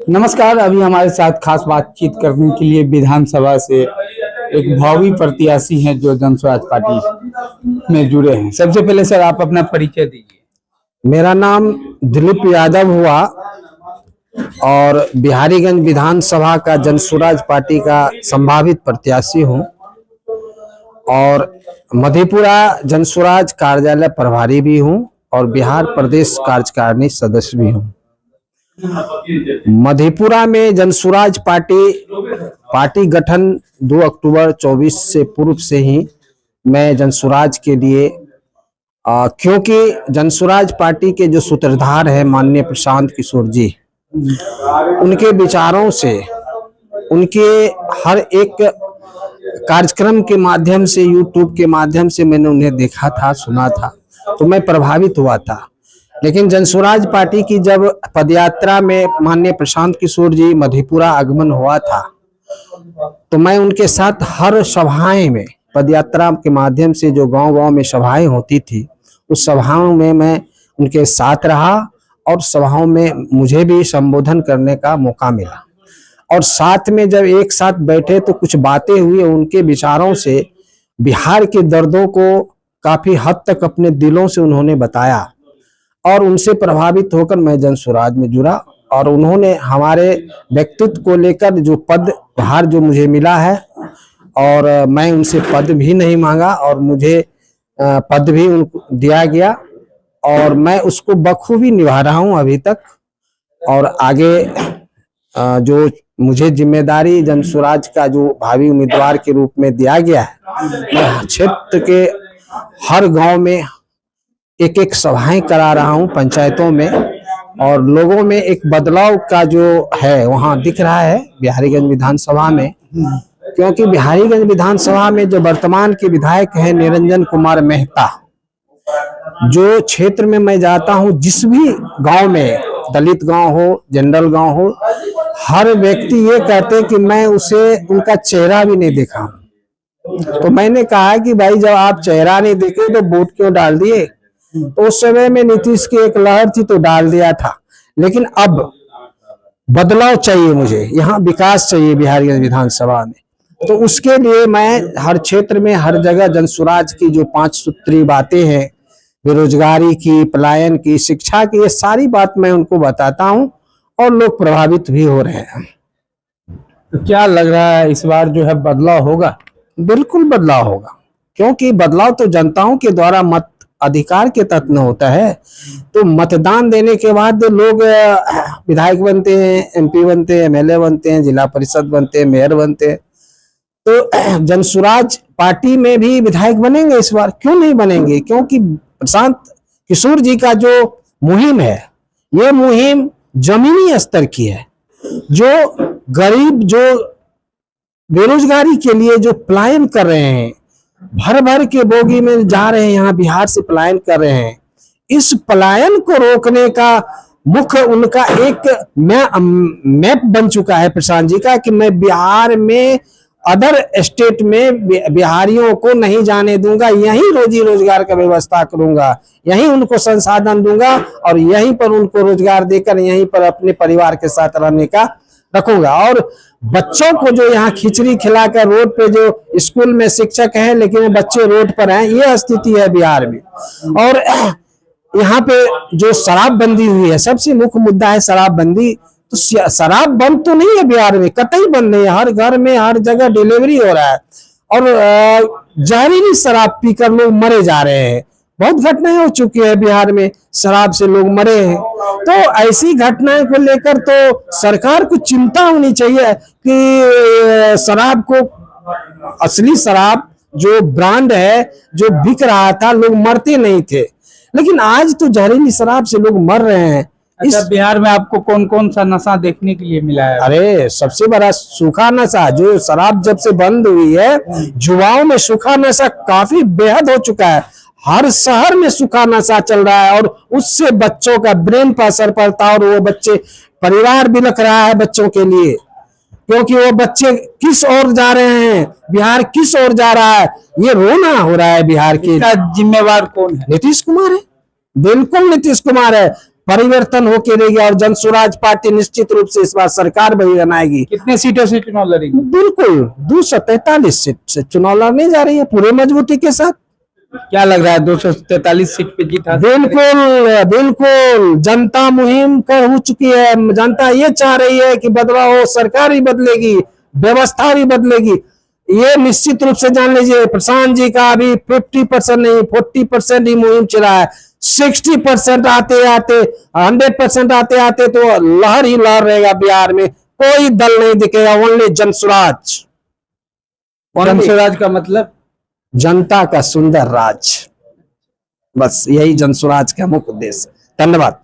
नमस्कार। अभी हमारे साथ खास बातचीत करने के लिए विधानसभा से एक भावी प्रत्याशी हैं जो जनस्वराज पार्टी में जुड़े हैं। सबसे पहले सर आप अपना परिचय दीजिए। मेरा नाम दिलीप यादव हुआ और बिहारीगंज विधानसभा का जनस्वराज पार्टी का संभावित प्रत्याशी हूं और मधेपुरा जनस्वराज कार्यालय प्रभारी भी हूं और बिहार प्रदेश कार्यकारिणी सदस्य भी हूं। मधेपुरा में जनस्वराज पार्टी गठन 2 अक्टूबर 24 से पूर्व से ही मैं जनस्वराज के लिए क्योंकि जनस्वराज पार्टी के जो सूत्रधार है माननीय प्रशांत किशोर जी, उनके विचारों से, उनके हर एक कार्यक्रम के माध्यम से, यूट्यूब के माध्यम से मैंने उन्हें देखा था, सुना था, तो मैं प्रभावित हुआ था। लेकिन जनस्वराज पार्टी की जब पदयात्रा में माननीय प्रशांत किशोर जी मधेपुरा आगमन हुआ था, तो मैं उनके साथ हर सभाएं में, पदयात्रा के माध्यम से जो गांव-गांव में सभाएं होती थी, उस सभाओं में मैं उनके साथ रहा और सभाओं में मुझे भी संबोधन करने का मौका मिला। और साथ में जब एक साथ बैठे तो कुछ बातें हुई, उनके विचारों से बिहार के दर्दों को काफी हद तक अपने दिलों से उन्होंने बताया और उनसे प्रभावित होकर मैं जनस्वराज में जुड़ा। और उन्होंने हमारे व्यक्तित्व को लेकर जो पदभार जो मुझे मिला है, और मैं उनसे पद भी नहीं मांगा और मुझे पद भी उनको दिया गया और मैं उसको बखूबी निभा रहा हूं अभी तक। और आगे जो मुझे जिम्मेदारी जनस्वराज का जो भावी उम्मीदवार के रूप में दिया गया है, मैं क्षेत्र के हर गांव में एक एक सभाएं करा रहा हूं, पंचायतों में, और लोगों में एक बदलाव का जो है वहां दिख रहा है बिहारीगंज विधानसभा में। क्योंकि बिहारीगंज विधानसभा में जो वर्तमान के विधायक हैं निरंजन कुमार मेहता, जो क्षेत्र में मैं जाता हूं, जिस भी गांव में, दलित गांव हो, जनरल गांव हो, हर व्यक्ति ये कहते हैं कि मैं उनका चेहरा भी नहीं देखा। तो मैंने कहा कि भाई जब आप चेहरा नहीं देखे तो वोट क्यों डाल दिए? तो उस समय में नीतीश की एक लहर थी तो डाल दिया था, लेकिन अब बदलाव चाहिए मुझे, यहाँ विकास चाहिए बिहारीगंज विधानसभा में। तो उसके लिए मैं हर क्षेत्र में, हर जगह जनस्वराज की जो 5 सूत्री बातें हैं, बेरोजगारी की, पलायन की, शिक्षा की, ये सारी बात मैं उनको बताता हूं और लोग प्रभावित भी हो रहे हैं। तो क्या लग रहा है इस बार जो है बदलाव होगा? बिल्कुल बदलाव होगा, क्योंकि बदलाव तो जनताओं के द्वारा मत अधिकार के तहत में होता है। तो मतदान देने के बाद लोग विधायक बनते हैं, MP बनते हैं, MLA बनते हैं, जिला परिषद बनते हैं, मेयर बनते हैं। तो जनस्वराज पार्टी में भी विधायक बनेंगे इस बार, क्यों नहीं बनेंगे? क्योंकि प्रशांत किशोर जी का जो मुहिम है, ये मुहिम जमीनी स्तर की है। जो गरीब, जो बेरोजगारी के लिए जो पलायन कर रहे हैं, भर भर के बोगी में जा रहे हैं, यहाँ बिहार से पलायन कर रहे हैं, इस पलायन को रोकने का मुख्य उनका एक मैप बन चुका है प्रशांत जी का, कि मैं बिहार में अदर स्टेट में बिहारियों को नहीं जाने दूंगा, यहीं रोजी रोजगार का व्यवस्था करूंगा, यहीं उनको संसाधन दूंगा और यहीं पर उनको रोजगार देकर यहीं पर अपने परिवार के साथ रहने का रखूंगा। और बच्चों को जो यहाँ खिचड़ी खिलाकर रोड पे, जो स्कूल में शिक्षक हैं लेकिन बच्चे रोड पर हैं, ये स्थिति है बिहार में। और यहाँ पे जो शराबबंदी हुई है, सबसे मुख्य मुद्दा है शराबबंदी। तो शराब बंद तो नहीं है बिहार में, कतई बंद नहीं है, हर घर में, हर जगह डिलीवरी हो रहा है और जहरीली शराब पीकर लोग मरे जा रहे हैं। बहुत घटनाएं हो चुकी है बिहार में, शराब से लोग मरे हैं। तो ऐसी घटनाएं को लेकर तो सरकार को चिंता होनी चाहिए कि शराब को, असली शराब जो ब्रांड है, जो बिक रहा था, लोग मरते नहीं थे, लेकिन आज तो जहरीली शराब से लोग मर रहे हैं। इस बिहार में आपको कौन कौन सा नशा देखने के लिए मिला है? अरे सबसे बड़ा सूखा नशा, जो शराब जब से बंद हुई है, युवाओं में सूखा नशा काफी बेहद हो चुका है। हर शहर में सूखा नशा चल रहा है और उससे बच्चों का ब्रेन पर असर पड़ता है और वो बच्चे, परिवार बिलख रहा है बच्चों के लिए, क्योंकि वो बच्चे किस ओर जा रहे हैं, बिहार किस ओर जा रहा है, ये रोना हो रहा है बिहार के। जिम्मेवार कौन है? नीतीश कुमार है, बिल्कुल नीतीश कुमार है। परिवर्तन होके रहेगी और जनसुराज पार्टी निश्चित रूप से इस बार सरकार भी बनाएगी। कितने सीटों से चुनाव लड़ेगी? बिल्कुल 243 सीट से चुनाव लड़ने जा रही है पूरे मजबूती के साथ। क्या लग रहा है 243 सीट पे जीत हासिल? बिल्कुल बिल्कुल, जनता मुहिम कर हो चुकी है। जनता ये चाह रही है कि बदलाव हो, सरकार भी बदलेगी, व्यवस्था भी बदलेगी। ये निश्चित रूप से जान लीजिए, प्रशांत जी का अभी 50% नहीं 40% ही मुहिम चला है। 60% आते आते 100% आते आते तो लहर ही लहर रहेगा बिहार में। कोई दल नहीं दिखेगा, ओनली जनसुराज। जनसुराज का मतलब जनता का सुंदर राज, बस यही जनसुराज का मुख्य उद्देश्य। धन्यवाद।